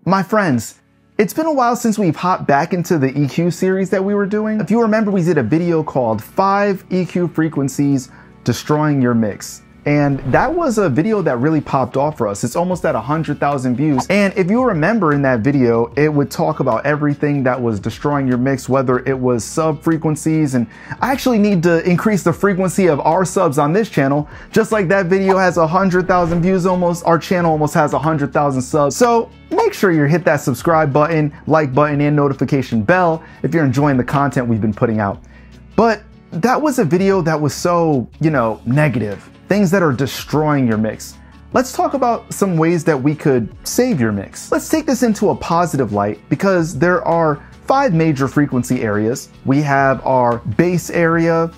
My friends, it's been a while since we've hopped back into the EQ series that we were doing. If you remember, we did a video called 5 EQ Frequencies Destroying Your Mix. And that was a video that really popped off for us. It's almost at 100,000 views. And if you remember in that video, it would talk about everything that was destroying your mix, whether it was sub frequencies. And I actually need to increase the frequency of our subs on this channel. Just like that video has 100,000 views almost, our channel almost has 100,000 subs. So make sure you hit that subscribe button, like button, and notification bell if you're enjoying the content we've been putting out. But that was a video that was so, negative. Things that are destroying your mix. Let's talk about some ways that we could save your mix. Let's take this into a positive light because there are 5 major frequency areas. We have our bass area,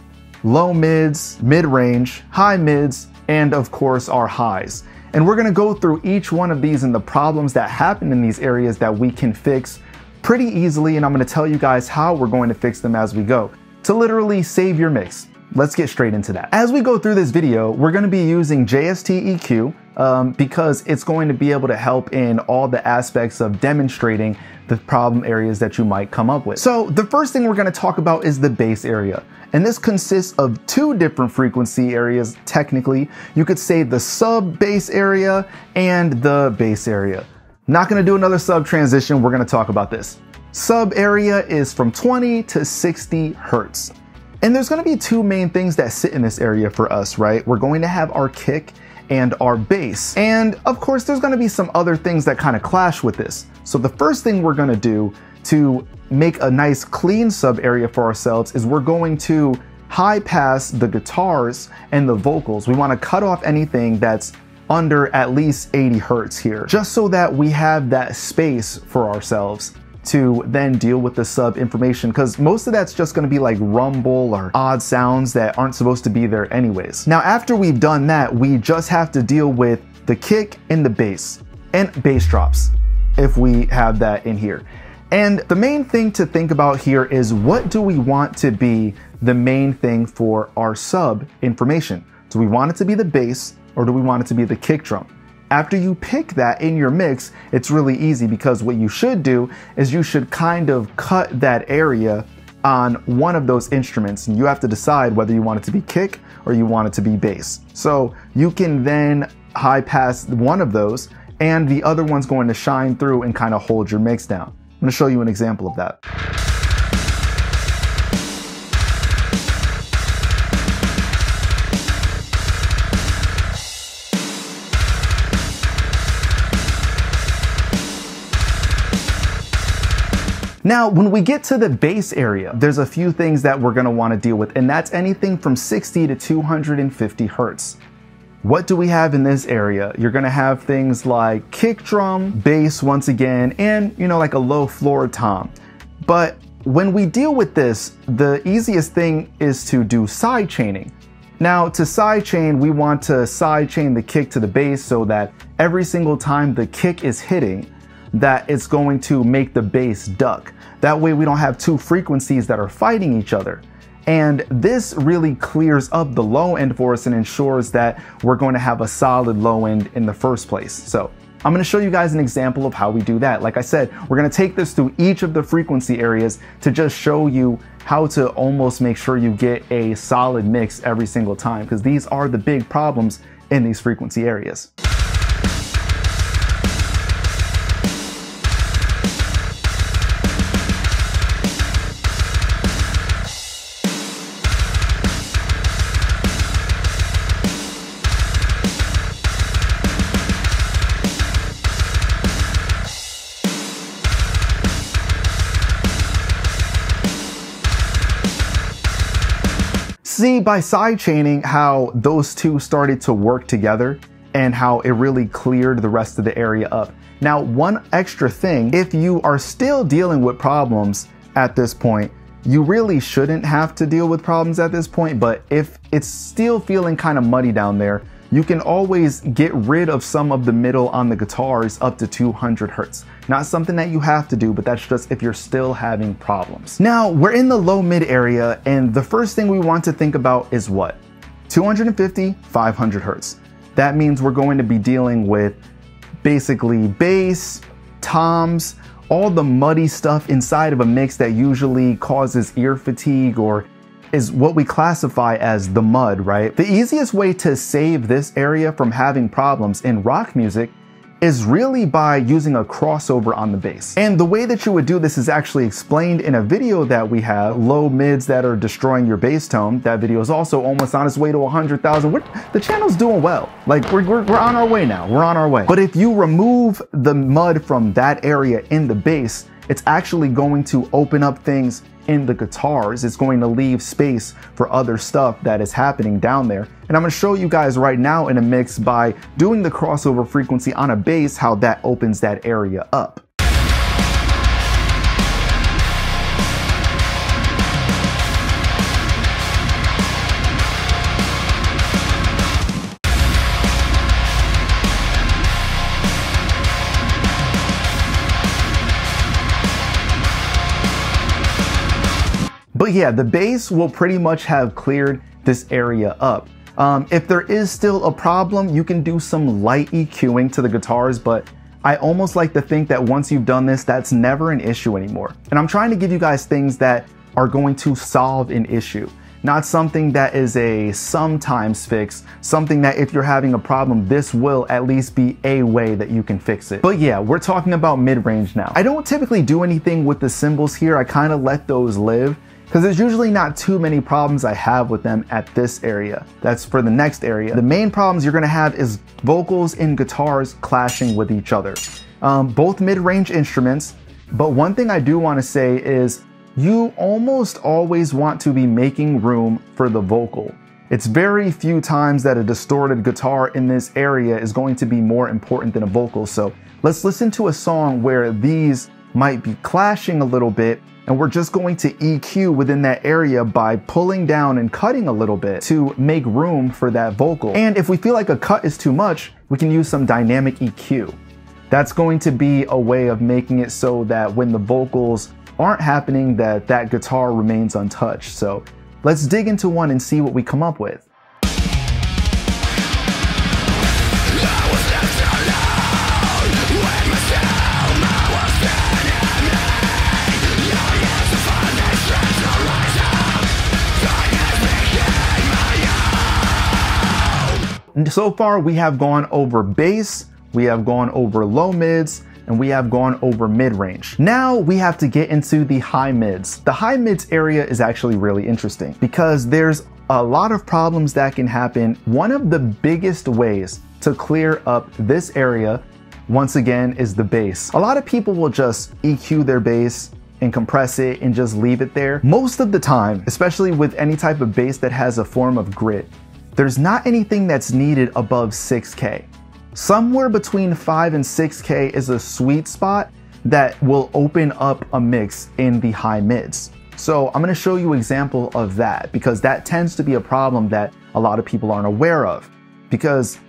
low mids, mid-range, high mids, and of course our highs. And we're gonna go through each one of these and the problems that happen in these areas that we can fix pretty easily, and I'm gonna tell you guys how we're going to fix them as we go to literally save your mix. Let's get straight into that. As we go through this video, we're going to be using JST EQ because it's going to be able to help in all the aspects of demonstrating the problem areas that you might come up with. So the first thing we're going to talk about is the bass area. And this consists of 2 different frequency areas. Technically, you could say the sub bass area and the bass area. Not going to do another sub transition. We're going to talk about this. Sub area is from 20 to 60 Hertz. And there's going to be 2 main things that sit in this area for us, right? We're going to have our kick and our bass. And of course, there's going to be some other things that kind of clash with this. So the first thing we're going to do to make a nice clean sub area for ourselves is we're going to high pass the guitars and the vocals. We want to cut off anything that's under at least 80 Hertz here, just so that we have that space for ourselves to then deal with the sub information, because most of that's just going to be like rumble or odd sounds that aren't supposed to be there anyways. Now, after we've done that, we just have to deal with the kick and the bass and bass drops if we have that in here. And the main thing to think about here is, what do we want to be the main thing for our sub information? Do we want it to be the bass or do we want it to be the kick drum? After you pick that in your mix, it's really easy, because what you should do is you should kind of cut that area on one of those instruments, and you have to decide whether you want it to be kick or you want it to be bass. So you can then high pass one of those and the other one's going to shine through and kind of hold your mix down. I'm going to show you an example of that. Now, when we get to the bass area, there's a few things that we're going to want to deal with, and that's anything from 60 to 250 Hertz. What do we have in this area? You're going to have things like kick drum, bass once again, and like a low floor tom. But when we deal with this, the easiest thing is to do side chaining. Now, to side chain, we want to side chain the kick to the bass so that every single time the kick is hitting, that it's going to make the bass duck. That way we don't have 2 frequencies that are fighting each other. And this really clears up the low end for us and ensures that we're going to have a solid low end in the first place. So I'm going to show you guys an example of how we do that. Like I said, we're going to take this through each of the frequency areas to just show you how to almost make sure you get a solid mix every single time, because these are the big problems in these frequency areas. See, by side chaining, how those 2 started to work together and how it really cleared the rest of the area up. Now, one extra thing, if you are still dealing with problems at this point, you really shouldn't have to deal with problems at this point, but if it's still feeling kind of muddy down there, you can always get rid of some of the middle on the guitars up to 200 Hertz. Not something that you have to do, but that's just if you're still having problems. Now, we're in the low mid area, and the first thing we want to think about is what? 250, 500 Hertz. That means we're going to be dealing with basically bass, toms, all the muddy stuff inside of a mix that usually causes ear fatigue or is what we classify as the mud, right? The easiest way to save this area from having problems in rock music is really by using a crossover on the bass. And the way that you would do this is actually explained in a video that we have, low mids that are destroying your bass tone. That video is also almost on its way to 100,000. The channel's doing well. Like we're on our way now, we're on our way. But if you remove the mud from that area in the bass, it's actually going to open up things in the guitars. It's going to leave space for other stuff that is happening down there. And I'm going to show you guys right now in a mix by doing the crossover frequency on a bass, how that opens that area up. But yeah, the bass will pretty much have cleared this area up. If there is still a problem, you can do some light EQing to the guitars, but I almost like to think that once you've done this, that's never an issue anymore. And I'm trying to give you guys things that are going to solve an issue, not something that is a sometimes fix, something that if you're having a problem, this will at least be a way that you can fix it. But yeah, we're talking about mid-range now. I don't typically do anything with the cymbals here. I kind of let those live, because there's usually not too many problems I have with them at this area. That's for the next area. The main problems you're gonna have is vocals and guitars clashing with each other. Both mid-range instruments, but one thing I do wanna say is you almost always want to be making room for the vocal. It's very few times that a distorted guitar in this area is going to be more important than a vocal. So let's listen to a song where these might be clashing a little bit, and we're just going to EQ within that area by pulling down and cutting a little bit to make room for that vocal. And if we feel like a cut is too much, we can use some dynamic EQ. That's going to be a way of making it so that when the vocals aren't happening, that guitar remains untouched. So let's dig into one and see what we come up with. So far, we have gone over bass, we have gone over low mids, and we have gone over mid-range. Now we have to get into the high mids. The high mids area is actually really interesting because there's a lot of problems that can happen. One of the biggest ways to clear up this area, once again, is the bass. A lot of people will just EQ their bass and compress it and just leave it there. Most of the time, especially with any type of bass that has a form of grit, there's not anything that's needed above 6K. Somewhere between 5 and 6K is a sweet spot that will open up a mix in the high mids. So I'm gonna show you an example of that because that tends to be a problem that a lot of people aren't aware of, because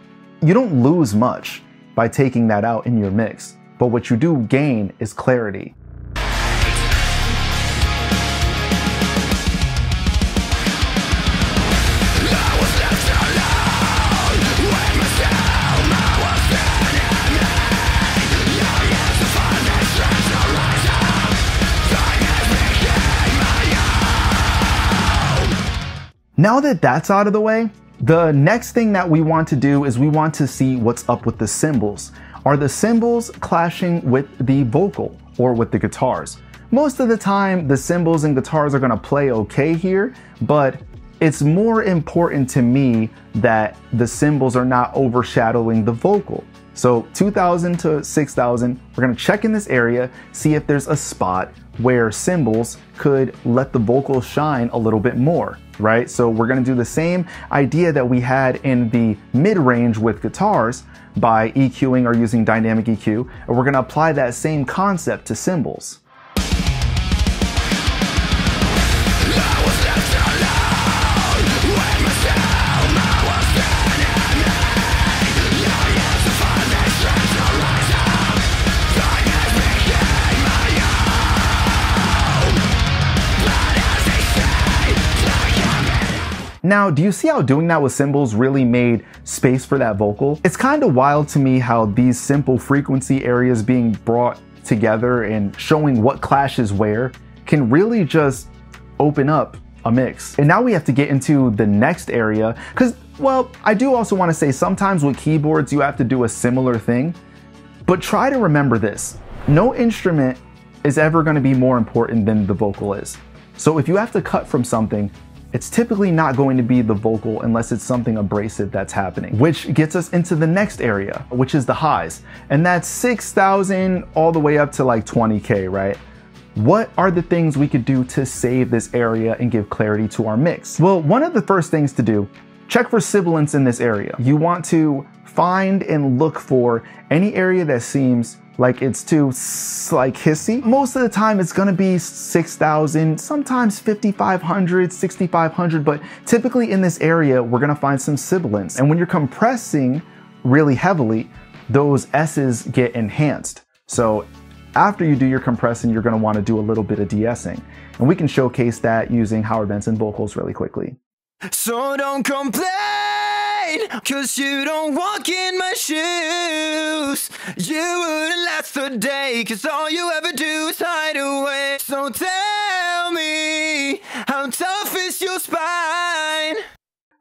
you don't lose much by taking that out in your mix, but what you do gain is clarity. Now that that's out of the way, the next thing that we want to do is we want to see what's up with the cymbals. Are the cymbals clashing with the vocal or with the guitars? Most of the time, the cymbals and guitars are gonna play okay here, but it's more important to me that the cymbals are not overshadowing the vocal. So 2000 to 6000, we're gonna check in this area, see if there's a spot where cymbals could let the vocals shine a little bit more, right? So we're gonna do the same idea that we had in the mid-range with guitars by EQing or using dynamic EQ, and we're gonna apply that same concept to cymbals. Now, do you see how doing that with cymbals really made space for that vocal? It's kind of wild to me how these simple frequency areas being brought together and showing what clashes where can really just open up a mix. And now we have to get into the next area, because, well, I do also want to say sometimes with keyboards you have to do a similar thing, but try to remember this. No instrument is ever going to be more important than the vocal is. So if you have to cut from something, it's typically not going to be the vocal unless it's something abrasive that's happening, which gets us into the next area, which is the highs. And that's 6,000 all the way up to like 20K, right? What are the things we could do to save this area and give clarity to our mix? Well, one of the first things to do, check for sibilance in this area. You want to find and look for any area that seems like it's too like hissy. Most of the time it's gonna be 6,000, sometimes 5,500, 6,500, but typically in this area, we're gonna find some sibilance. And when you're compressing really heavily, those S's get enhanced. So after you do your compressing, you're gonna wanna do a little bit of de-essing. And we can showcase that using Howard Benson vocals really quickly. So don't complain, cause you don't walk in my shoes. You wouldn't last a day, cause all you ever do is hide away. So tell me, how tough is your spine?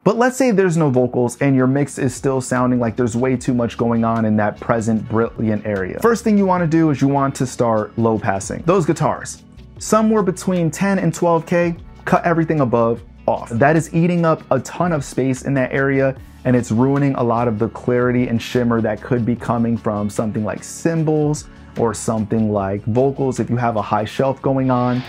But let's say there's no vocals and your mix is still sounding like there's way too much going on in that present brilliant area. First thing you want to do is you want to start low passing those guitars. Somewhere between 10 and 12K, cut everything above off. That is eating up a ton of space in that area, and it's ruining a lot of the clarity and shimmer that could be coming from something like cymbals or something like vocals if you have a high shelf going on.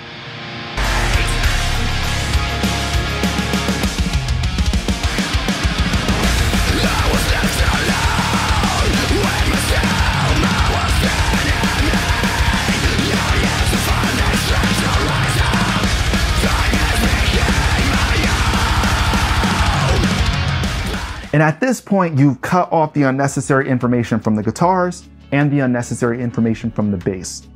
And at this point, you've cut off the unnecessary information from the guitars and the unnecessary information from the bass.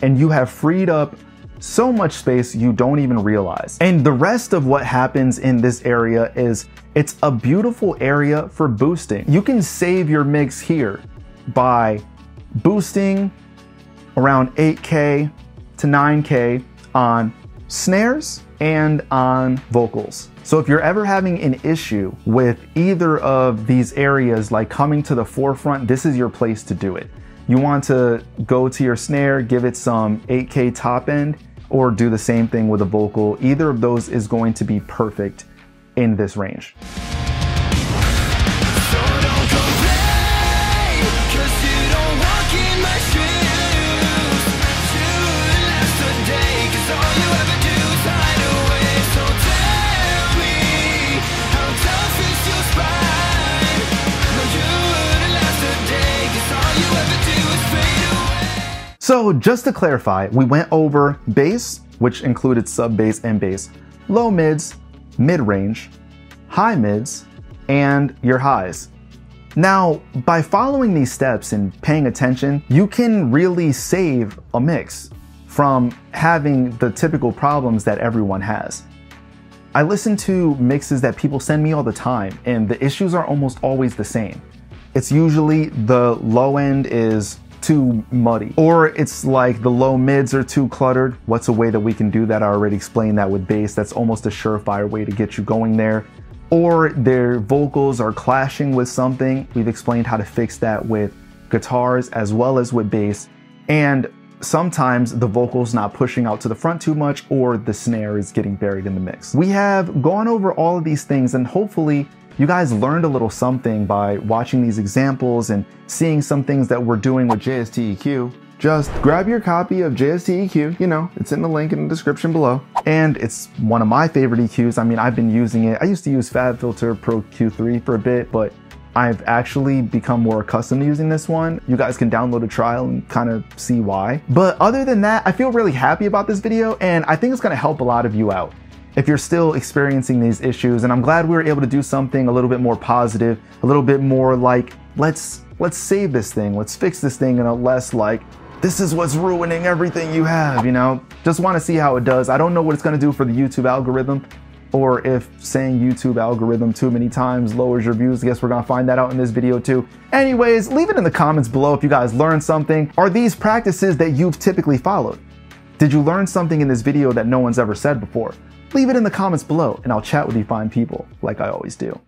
And you have freed up so much space you don't even realize. And the rest of what happens in this area is it's a beautiful area for boosting. You can save your mix here by boosting around 8K to 9K on snares and on vocals. So if you're ever having an issue with either of these areas, like coming to the forefront, this is your place to do it. You want to go to your snare, give it some 8K top end, or do the same thing with a vocal. Either of those is going to be perfect in this range. So just to clarify, we went over bass, which included sub bass and bass, low mids, mid-range, high mids, and your highs. Now, by following these steps and paying attention, you can really save a mix from having the typical problems that everyone has. I listen to mixes that people send me all the time, and the issues are almost always the same. It's usually the low end is too muddy, or it's like the low mids are too cluttered. What's a way that we can do that? I already explained that with bass. That's almost a surefire way to get you going there. Or their vocals are clashing with something. We've explained how to fix that with guitars as well as with bass. And sometimes the vocal's not pushing out to the front too much, or the snare is getting buried in the mix. We have gone over all of these things, and hopefully you guys learned a little something by watching these examples and seeing some things that we're doing with JST EQ. Just grab your copy of JST EQ, you know, it's in the link in the description below. And it's one of my favorite EQs. I mean, I've been using it. I used to use FabFilter Pro Q3 for a bit, but I've actually become more accustomed to using this one. You guys can download a trial and kind of see why. But other than that, I feel really happy about this video, and I think it's gonna help a lot of you out if you're still experiencing these issues. And I'm glad we were able to do something a little bit more positive, a little bit more like, let's save this thing, let's fix this thing, and a less like, this is what's ruining everything you have, you know? Just want to see how it does. I don't know what it's going to do for the YouTube algorithm, or if saying YouTube algorithm too many times lowers your views. I guess we're gonna find that out in this video too. Anyways, leave it in the comments below if you guys learned something. Are these practices that you've typically followed? Did you learn something in this video that no one's ever said before? Leave it in the comments below and I'll chat with you fine people like I always do.